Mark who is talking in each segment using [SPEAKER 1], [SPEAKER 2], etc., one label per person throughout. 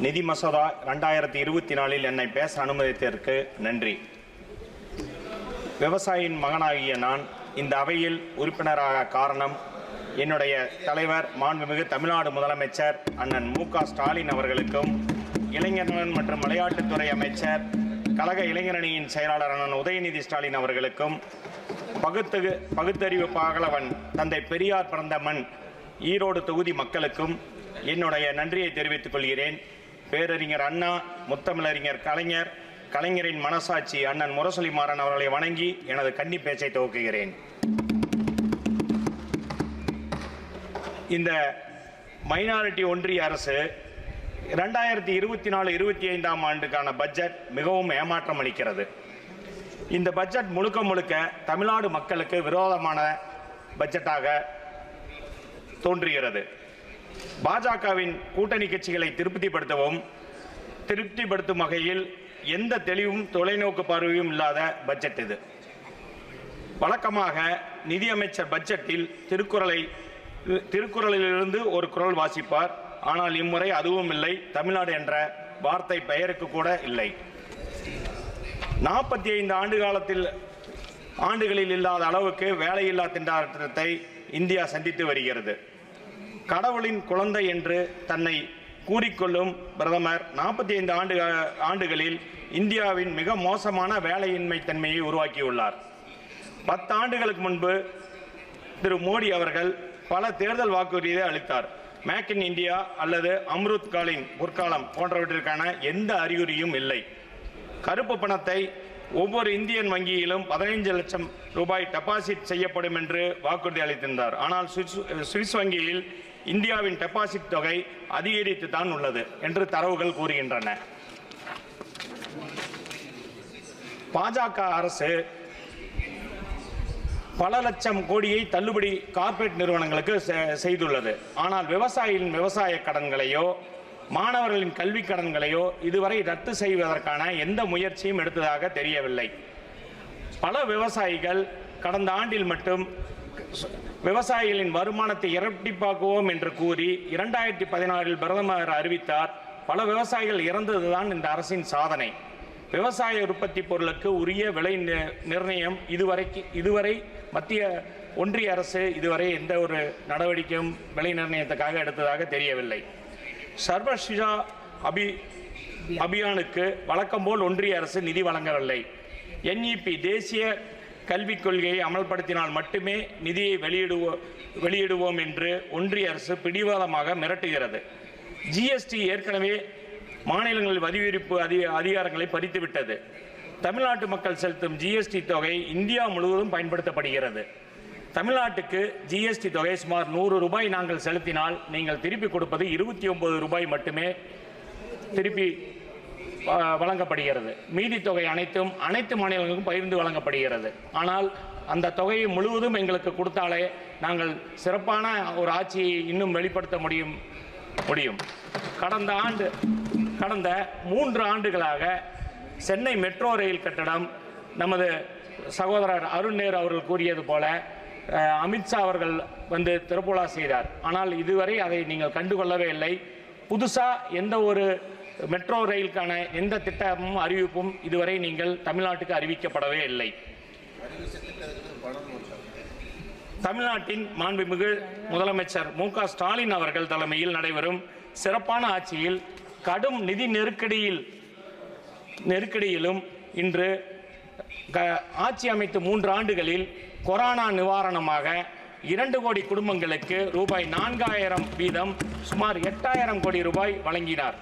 [SPEAKER 1] நிதி மசோதா 2024 என்னை பேச அனுமதித்ததற்கு நன்றி. விவசாயியின் மகனாகிய நான் இந்த அவையில் உறுப்பினராக காரணம் என்னுடைய தலைவர் மாண்புமிகு தமிழ்நாடு முதலமைச்சர் அண்ணன் மு.க. ஸ்டாலின் அவர்களுக்கும், இளைஞர் மற்றும் விளையாட்டுத்துறை அமைச்சர் கழக இளைஞரணியின் செயலாளர் அண்ணன் உதயநிதி ஸ்டாலின் அவர்களுக்கும், பகுத்தறிவு பாகலவன் தந்தை பெரியார் பிறந்த மண் ஈரோடு தொகுதி மக்களுக்கும் என்னுடைய நன்றியை தெரிவித்துக் கொள்கிறேன். பேரறிஞர் அண்ணா, முத்தமிழறிஞர் கலைஞர், கலைஞரின் மனசாட்சி அண்ணன் முரசொலி மாறன் அவர்களை வணங்கி எனது கன்னி பேச்சை துவக்குகிறேன். இந்த மைனாரிட்டி ஒன்றிய அரசு 2024-25 ஆண்டுக்கான பட்ஜெட் மிகவும் ஏமாற்றம் அளிக்கிறது. இந்த பட்ஜெட் முழுக்க தமிழ்நாடு மக்களுக்கு விரோதமான பட்ஜெட்டாக தோன்றுகிறது. பாஜகவின் கூட்டணி கட்சிகளை திருப்திப்படுத்தும் வகையில் எந்த தெளிவும் தொலைநோக்கு பார்வையும் இல்லாத பட்ஜெட் இது. வழக்கமாக நிதியமைச்சர் பட்ஜெட்டில் திருக்குறளிலிருந்து ஒரு குறள் வாசிப்பார். ஆனால் இம்முறை அதுவும் இல்லை. தமிழ்நாடு என்ற வார்த்தை பெயருக்கு கூட இல்லை. 45 ஆண்டுகளில் இல்லாத அளவுக்கு வேலையில்லா திண்டாட்டத்தை இந்தியா சந்தித்து வருகிறது. கடவுளின் குழந்தை என்று தன்னை கூறிக்கொள்ளும் பிரதமர் 45 ஆண்டுகளில் இந்தியாவின் மிக மோசமான வேலையின்மை தன்மையை உருவாக்கியுள்ளார். 10 ஆண்டுகளுக்கு முன்பு திரு மோடி அவர்கள் பல தேர்தல் வாக்குறுதியை அளித்தார். மேக் இன் இந்தியா அல்லது அம்ருத் காலின் பொற்காலம் போன்றவற்றிற்கான எந்த அறிகுறியும் இல்லை. கருப்பு பணத்தை ஒவ்வொரு இந்தியன் வங்கியிலும் 15 லட்சம் ரூபாய் டெபாசிட் செய்யப்படும் என்று வாக்குறுதி அளித்திருந்தார். ஆனால் சுவிஸ் வங்கியில் இந்தியாவின் டெபாசிட் தொகை அதிகரித்து தான் உள்ளது என்று தரவுகள் கூறுகின்றன. பாஜக அரசு பல லட்சம் கோடியை தள்ளுபடி கார்ப்பரேட் நிறுவனங்களுக்கு செய்துள்ளது. ஆனால் விவசாயிகளின் விவசாய கடன்களையோ மாணவர்களின் கல்வி கடன்களையோ இதுவரை ரத்து செய்வதற்கான எந்த முயற்சியும் எடுத்ததாக தெரியவில்லை. பல விவசாயிகள் கடந்த ஆண்டில் மட்டும் விவசாயிகளின் வருமானத்தை இரட்டிப்பாக்குவோம் என்று கூறி 2016 பிரதமர் அறிவித்தார். பல விவசாயிகள் இறந்ததுதான் இந்த அரசின் சாதனை. விவசாய உற்பத்தி பொருளுக்கு உரிய விலை நிர்ணயம் இதுவரை மத்திய ஒன்றிய அரசு இதுவரை எந்த ஒரு நடவடிக்கையும் விலை நிர்ணயத்துக்காக எடுத்ததாக தெரியவில்லை. சர்வசிக்ஷா அபியானுக்கு வழக்கம் போல் ஒன்றிய அரசு நிதி வழங்கவில்லை. NEP தேசிய கல்விக் கொள்கையை அமல்படுத்தினால் மட்டுமே நிதியை வெளியிடுவோம் என்று ஒன்றிய அரசு பிடிவாதமாக மிரட்டுகிறது. GST ஏற்கனவே மாநிலங்களில் வரிவிரிப்பு அதிகாரங்களை பறித்துவிட்டது. தமிழ்நாட்டு மக்கள் செலுத்தும் GST தொகை இந்தியா முழுவதும் பயன்படுத்தப்படுகிறது. தமிழ்நாட்டுக்கு GST தொகை சுமார் 100 ரூபாய் நாங்கள் செலுத்தினால் நீங்கள் திருப்பி கொடுப்பது 29 ரூபாய் மட்டுமே திருப்பி வழங்கப்படுகிறது. மீதி தொகை அனைத்து மாநிலங்களுக்கும் பகிர்ந்து வழங்கப்படுகிறது. ஆனால் அந்த தொகையை முழுவதும் எங்களுக்கு கொடுத்தாலே நாங்கள் சிறப்பான ஒரு ஆட்சியை இன்னும் வெளிப்படுத்த முடியும். கடந்த 3 ஆண்டுகளாக சென்னை மெட்ரோ ரயில் கட்டடம் நமது சகோதரர் அருண் நேரு அவர்கள் கூறியது போல அமித்ஷா அவர்கள் வந்து திறப்புலா செய்தார். ஆனால் இதுவரை அதை நீங்கள் கண்டுகொள்ளவே இல்லை. புதுசாக எந்த ஒரு மெட்ரோ ரயிலுக்கான எந்த திட்டமும் அறிவிப்பும் இதுவரை நீங்கள் தமிழ்நாட்டுக்கு அறிவிக்கப்படவே இல்லை. தமிழ்நாட்டின் மாண்புமிகு முதலமைச்சர் மு.க. ஸ்டாலின் அவர்கள் தலைமையில் நடைபெறும் சிறப்பான ஆட்சியில் கடும் நிதி நெருக்கடியிலும் இன்று ஆட்சி அமைத்து 3 ஆண்டுகளில் கொரோனா நிவாரணமாக 2 கோடி குடும்பங்களுக்கு ரூபாய் 4000 வீதம் சுமார் 8000 கோடி ரூபாய் வழங்கினார்.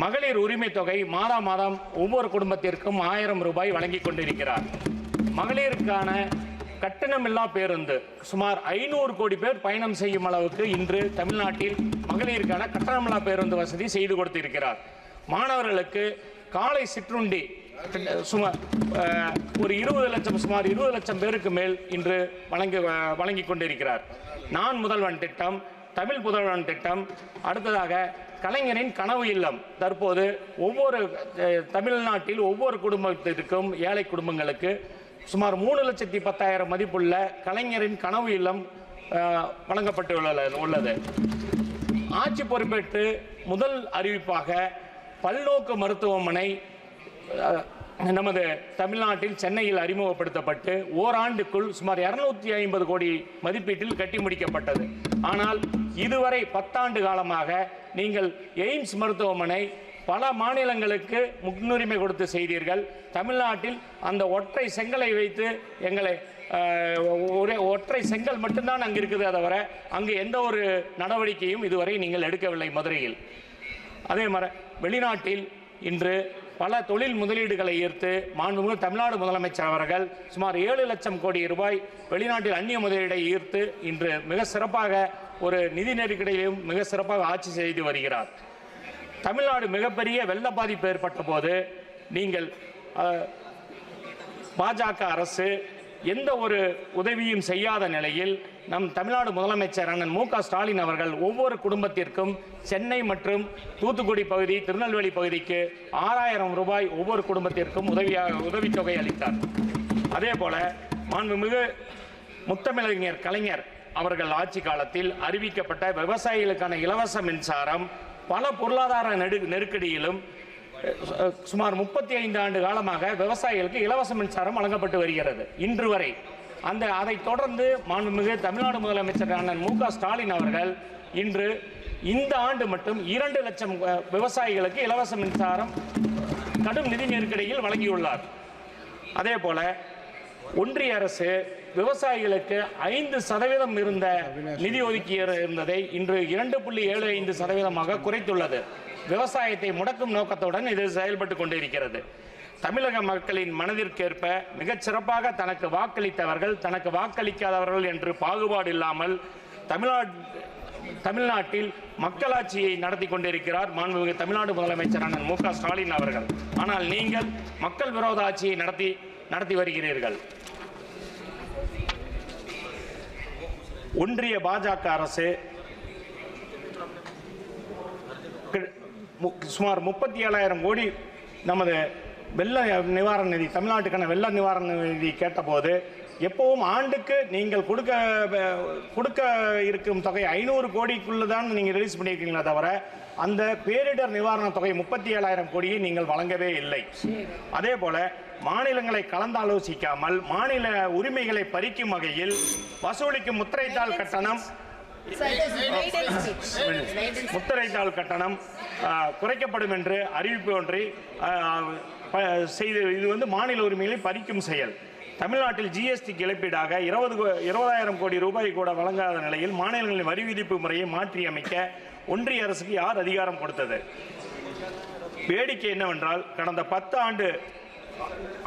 [SPEAKER 1] மகளிர் உரிமை தொகை மாதம் ஒவ்வொரு குடும்பத்திற்கும் 1000 ரூபாய் வழங்கி கொண்டிருக்கிறார். மகளிருக்கான கட்டணமில்லா பேருந்து சுமார் 500 கோடி பேர் பயணம் செய்யும் அளவுக்கு இன்று தமிழ்நாட்டில் மகளிருக்கான கட்டணமில்லா பேருந்து வசதி செய்து கொடுத்திருக்கிறார். மாணவர்களுக்கு காலை சிற்றுண்டி சுமார் 20 லட்சம் பேருக்கு மேல் இன்று வழங்கி கொண்டிருக்கிறார். நான் முதல்வன் திட்டம், தமிழ் புதல்வன் திட்டம், அடுத்ததாக கலைஞரின் கனவு இல்லம். தற்போது தமிழ்நாட்டில் ஒவ்வொரு குடும்பத்திற்கும் ஏழை குடும்பங்களுக்கு சுமார் 3,10,000 மதிப்புள்ள கலைஞரின் கனவு இல்லம் வழங்கப்பட்டு உள்ளது. ஆட்சி பொறுப்பேற்று முதல் அறிவிப்பாக பல்நோக்கு மருத்துவமனை நமது தமிழ்நாட்டில் சென்னையில் அறிமுகப்படுத்தப்பட்டு ஓராண்டுக்குள் சுமார் 250 கோடி மதிப்பீட்டில் கட்டி முடிக்கப்பட்டது. ஆனால் இதுவரை 10 ஆண்டு காலமாக நீங்கள் எய்ம்ஸ் மருத்துவமனை பல மாநிலங்களுக்கு முன்னுரிமை கொடுத்து செய்தீர்கள். தமிழ்நாட்டில் அந்த ஒற்றை செங்கலை வைத்து எங்களை ஒற்றை செங்கல் மட்டும்தான் அங்கு இருக்குது, தவிர அங்கு எந்த ஒரு நடவடிக்கையும் இதுவரை நீங்கள் எடுக்கவில்லை மதுரையில். அதே மாதிரி வெளிநாட்டில் இன்று பல தொழில் முதலீடுகளை ஈர்த்து மாண்புமிகு தமிழ்நாடு முதலமைச்சர் அவர்கள் சுமார் 7 லட்சம் கோடி ரூபாய் வெளிநாட்டில் அந்நிய முதலீடை ஈர்த்து இன்று மிக சிறப்பாக ஒரு நிதி நெருக்கடியிலும் மிக சிறப்பாக ஆட்சி செய்து வருகிறார். தமிழ்நாடு மிகப்பெரிய வெள்ள பாதிப்பு ஏற்பட்ட போது நீங்கள் பாஜக அரசு எந்த ஒரு உதவியும் செய்யாத நிலையில் நம் தமிழ்நாடு முதலமைச்சர் அண்ணன் மு க ஸ்டாலின் அவர்கள் ஒவ்வொரு குடும்பத்திற்கும் சென்னை மற்றும் தூத்துக்குடி பகுதி, திருநெல்வேலி பகுதிக்கு 6000 ரூபாய் ஒவ்வொரு குடும்பத்திற்கும் உதவித்தொகை அளித்தார். அதே போல மாண்புமிகு முத்தமிழறிஞர் கலைஞர் அவர்கள் ஆட்சி காலத்தில் அறிவிக்கப்பட்ட விவசாயிகளுக்கான இலவச மின்சாரம் பல பொருளாதார நெருக்கடியிலும் சுமார் 35 ஆண்டு காலமாக விவசாயிகளுக்கு இலவச மின்சாரம் வழங்கப்பட்டு வருகிறது இன்று வரை. அதைத் தொடர்ந்து மாண்புமிகு தமிழ்நாடு முதலமைச்சர் அண்ணன் மு க ஸ்டாலின் அவர்கள் இன்று இந்த ஆண்டு மட்டும் 2 லட்சம் விவசாயிகளுக்கு இலவச மின்சாரம் கடும் நிதி நெருக்கடியில் வழங்கியுள்ளார். அதே போல ஒன்றிய அரசு விவசாயிகளுக்கு 5% இருந்த நிதி ஒதுக்கீடு இருந்ததை இன்று 2.75% குறைத்துள்ளது. விவசாயத்தை முடக்கும் நோக்கத்துடன் இது செயல்பட்டு கொண்டிருக்கிறது. தமிழக மக்களின் மனதிற்கேற்ப மிகச் சிறப்பாக தனக்கு வாக்களித்தவர்கள், தனக்கு வாக்களிக்காதவர்கள் என்று பாகுபாடு இல்லாமல் தமிழ்நாட்டில் மக்களாட்சியை நடத்தி கொண்டிருக்கிறார் மாண்புமிகு தமிழ்நாடு முதலமைச்சர் அண்ணன் மு க ஸ்டாலின் அவர்கள். ஆனால் நீங்கள் மக்கள் விரோத ஆட்சியை நடத்தி வருகிறீர்கள். ஒன்றிய பாஜக அரசு சுமார் 37,000 கோடி நமது வெள்ள நிவாரண நிதி, தமிழ்நாட்டுக்கான வெள்ள நிவாரண நிதி கேட்டபோது எப்பவும் ஆண்டுக்கு நீங்கள் கொடுக்க இருக்கும் தொகை 500 கோடிக்குள்ள தான் நீங்கள் ரிலீஸ் பண்ணியிருக்கீங்களா தவிர அந்த பேரிடர் நிவாரண தொகை 37,000 கோடியை நீங்கள் வழங்கவே இல்லை. அதே போல மாநிலங்களை கலந்தாலோசிக்காமல் மாநில உரிமைகளை பறிக்கும் வகையில் வசூலிக்கும் முத்திரைத்தாள் கட்டணம் குறைக்கப்படும் என்று அறிவிப்பு ஒன்றை செய்து இது மாநில உரிமைகளை பறிக்கும் செயல். தமிழ்நாட்டில் ஜிஎஸ்டிக்கு இழப்பீடாக 20,000 கோடி ரூபாய் கூட வழங்காத நிலையில் மாநிலங்களின் வரி விதிப்பு முறையை மாற்றி அமைக்க ஒன்றிய அரசுக்கு யார் அதிகாரம் கொடுத்தது? வேடிக்கை என்னவென்றால் கடந்த 10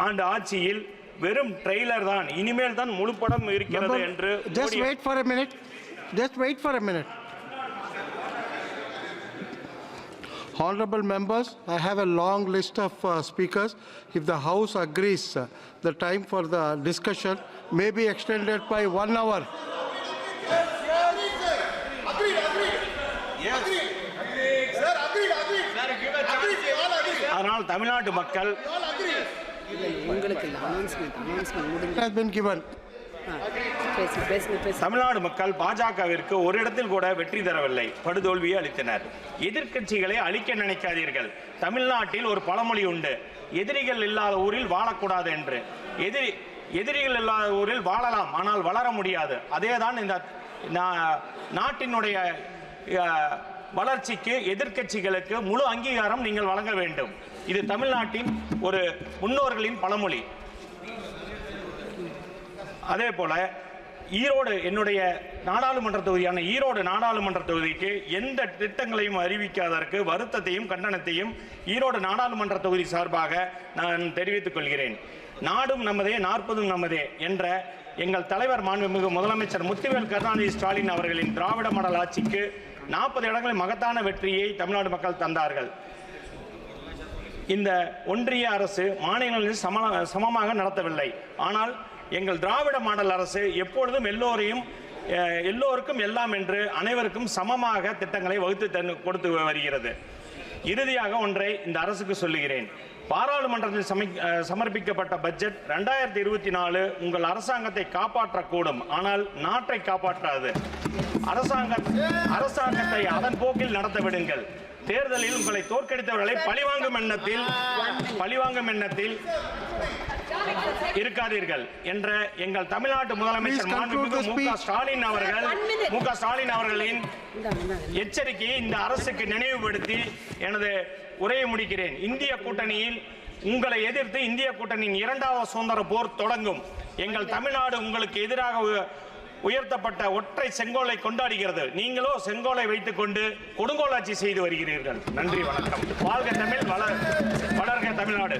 [SPEAKER 1] ஆண்டு ஆட்சியில் வெறும் ட்ரெய்லர் தான், இனிமேல் தான் முழு படம் இருக்கிறது என்று.
[SPEAKER 2] Just wait for a minute. Honorable members, I have a long list of speakers. If the House agrees, the time for the discussion may be extended by 1 hour.
[SPEAKER 1] அதனால் தமிழ்நாட்டு மக்கள்
[SPEAKER 2] has been given.
[SPEAKER 1] தமிழ்நாடு மக்கள் பாஜகவிற்கு ஒரு இடத்தில் கூட வெற்றி தரவில்லை, படுதோல்வியை அளித்தனர். எதிர்க்கட்சிகளை அழிக்க நினைக்காதீர்கள். தமிழ்நாட்டில் ஒரு பழமொழி உண்டு, எதிரிகள் இல்லாத ஊரில் வாழக்கூடாது என்று. எதிரிகள் இல்லாத ஊரில் வாழலாம், ஆனால் வளர முடியாது. அதேதான் இந்த நாட்டினுடைய வளர்ச்சிக்கு எதிர்க்கட்சிகளுக்கு முழு அங்கீகாரம் நீங்கள் வழங்க வேண்டும். இது தமிழ்நாட்டின் ஒரு முன்னோர்களின் பழமொழி. அதே போல ஈரோடு, என்னுடைய நாடாளுமன்ற தொகுதியான ஈரோடு நாடாளுமன்ற தொகுதிக்கு எந்த திட்டங்களையும் அறிவிக்காததற்கு வருத்தத்தையும் கண்டனத்தையும் ஈரோடு நாடாளுமன்ற தொகுதி சார்பாக நான் தெரிவித்துக் கொள்கிறேன். நாடும் நமதே 40 நமதே என்ற எங்கள் தலைவர் மாண்புமிகு முதலமைச்சர் முத்துவேல் கருணாநிதி ஸ்டாலின் அவர்களின் திராவிட மாடல் ஆட்சிக்கு 40 இடங்களில் மகத்தான வெற்றியை தமிழ்நாடு மக்கள் தந்தார்கள். இந்த ஒன்றிய அரசு மாநிலங்களில் சமமாக நடத்தவில்லை. ஆனால் எங்கள் திராவிட மாடல் அரசு எப்பொழுதும் எல்லோருக்கும் எல்லாம் என்று அனைவருக்கும் சமமாக திட்டங்களை வகுத்து கொடுத்து வருகிறது. இறுதியாக ஒன்றை இந்த அரசுக்கு சொல்லுகிறேன். பாராளுமன்றத்தில் சமர்ப்பிக்கப்பட்ட பட்ஜெட் 2024 உங்கள் அரசாங்கத்தை காப்பாற்றக்கூடும், ஆனால் நாட்டை காப்பாற்றாது. அரசாங்கத்தை அதன் போக்கில் நடத்த விடுங்கள். தேர்தலில் உங்களை தோற்கடித்தவர்களை பழிவாங்கும் எண்ணத்தில் இருக்காதீர்கள் என்ற எங்கள் தமிழ்நாட்டு முதலமைச்சர் மாண்புமிகு மு க ஸ்டாலின் அவர்களின் எச்சரிக்கையை இந்த அரசுக்கு நினைவுபடுத்தி எனது உரையை முடிக்கிறேன். இந்திய கூட்டணியில் உங்களை எதிர்த்து இந்திய கூட்டணியின் 2வது சுதந்திர போர் தொடங்கும். எங்கள் தமிழ்நாடு உங்களுக்கு எதிராக உயர்த்தப்பட்ட ஒற்றை செங்கோலை கொண்டாடுகிறது. நீங்களோ செங்கோலை வைத்துக் கொண்டு கொடுங்கோலாட்சி செய்து வருகிறீர்கள். நன்றி, வணக்கம். வாழ்க தமிழ், வளர்க தமிழ்நாடு.